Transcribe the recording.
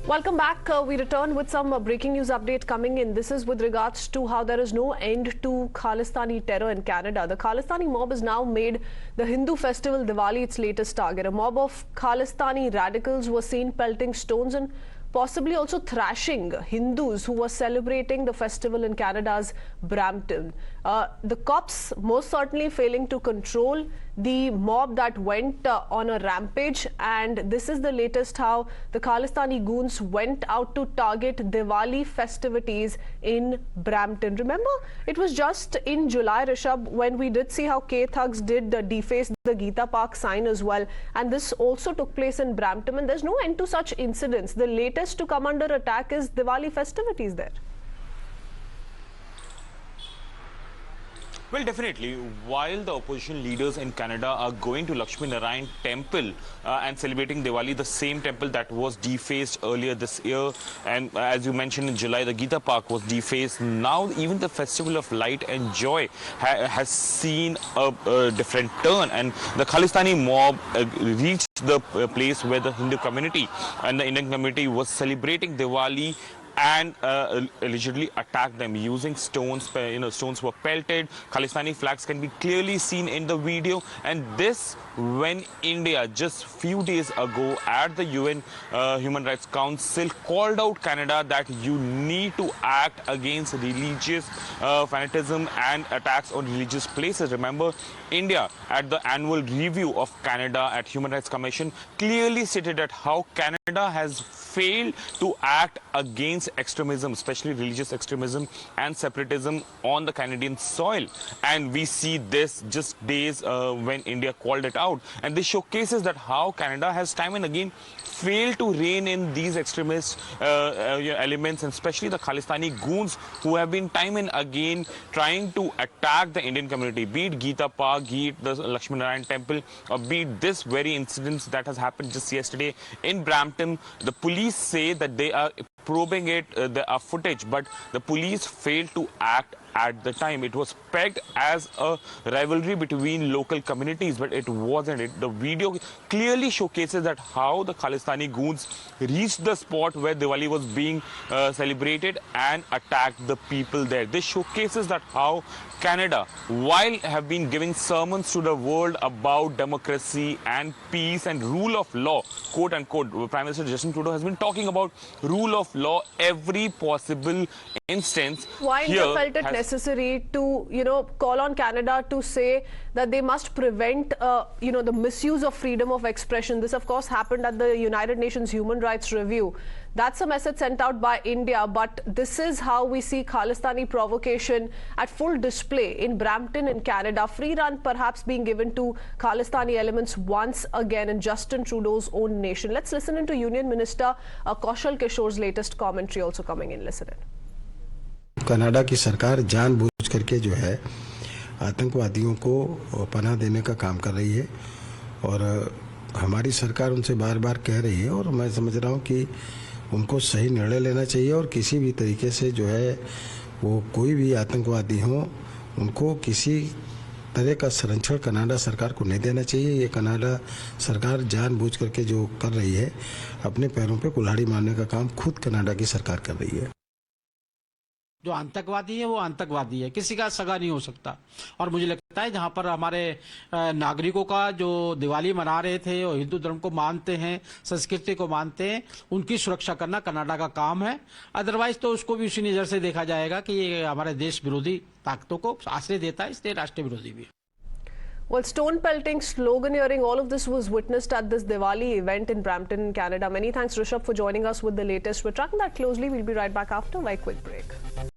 Welcome back. We return with some breaking news update coming in. This is with regards to how there is no end to Khalistani terror in Canada. The Khalistani mob has now made the Hindu festival Diwali its latest target. A mob of Khalistani radicals was seen pelting stones and possibly also thrashing Hindus who were celebrating the festival in Canada's Brampton. The cops most certainly failing to control the mob that went on a rampage, and this is the latest how the Khalistani goons went out to target Diwali festivities in Brampton. Remember, it was just in July, Rishabh, when we did see how K-thugs did deface the Geeta Park sign as well, and this also took place in Brampton, and there's no end to such incidents. The latest to come under attack is Diwali festivities there. Well, definitely. While the opposition leaders in Canada are going to Lakshmi Narayan temple and celebrating Diwali, the same temple that was defaced earlier this year, and as you mentioned in July, the Geeta Park was defaced. Now, even the Festival of Light and Joy has seen a different turn, and the Khalistani mob reached the place where the Hindu community and the Indian community was celebrating Diwali and allegedly attacked them using stones. Stones were pelted. Khalistani flags can be clearly seen in the video. And this when India just few days ago at the UN Human Rights Council called out Canada that you need to act against religious fanatism and attacks on religious places. Remember, India at the annual review of Canada at Human Rights Commission clearly stated that how Canada has failed to act against extremism, especially religious extremism and separatism on the Canadian soil. And we see this just days when India called it out. And this showcases that how Canada has time and again failed to rein in these extremist elements, and especially the Khalistani goons who have been time and again trying to attack the Indian community, be it Geeta Park, be it the Lakshmi Narayan temple, or be it this very incident that has happened just yesterday in Brampton. The police say that they are probing it, there are footage, but the police failed to act at the time. It was pegged as a rivalry between local communities, but it wasn't. The video clearly showcases that how the Khalistani goons reached the spot where Diwali was being celebrated and attacked the people there. This showcases that how Canada, while have been giving sermons to the world about democracy and peace and rule of law, quote unquote, Prime Minister Justin Trudeau has been talking about rule of law every possible instance. Why India felt it necessary to, call on Canada to say that they must prevent, the misuse of freedom of expression. This, of course, happened at the United Nations Human Rights Review. That's a message sent out by India, but this is how we see Khalistani provocation at full display in Brampton in Canada. Free run perhaps being given to Khalistani elements once again in Justin Trudeau's own nation. Let's listen into Union Minister Kaushal Kishore's latest commentary also coming in. Listen in. Canada की सरकार जानबूझ करके जो है आतंकवादियों को पनाह देने का काम कर रही है, और हमारी सरकार उनसे बार बार कह रही है, और मैं समझ रहा हूँ कि उनको सही निर्णय लेना चाहिए, और किसी भी तरीके से जो है वो कोई भी आतंकवादी हो उनको किसी तरह का संरक्षण कनाडा सरकार को नहीं देना चाहिए। ये कनाडा सरकार जानबूझ करके जो कर रही है, अपने पैरों पे कुल्हाड़ी मारने का काम खुद कनाडा की सरकार कर रही है। जो आतंकवादी है वो आतंकवादी है, किसी का सगा नहीं हो सकता। और मुझे लगता है जहां पर हमारे नागरिकों का जो दिवाली मना रहे थे और हिंदू धर्म को मानते हैं, संस्कृति को मानते हैं, उनकी सुरक्षा करना कनाडा का काम है। अदरवाइज तो उसको भी उसी नजर से देखा जाएगा कि ये हमारे देश विरोधी ताकतों को आश्रय देता है, इसलिए राष्ट्रीय विरोधी भी है। Well, stone pelting, sloganeering, all of this was witnessed at this Diwali event in Brampton in Canada. Many thanks, Rishabh, for joining us with the latest. We're tracking that closely. We'll be right back after a very quick break.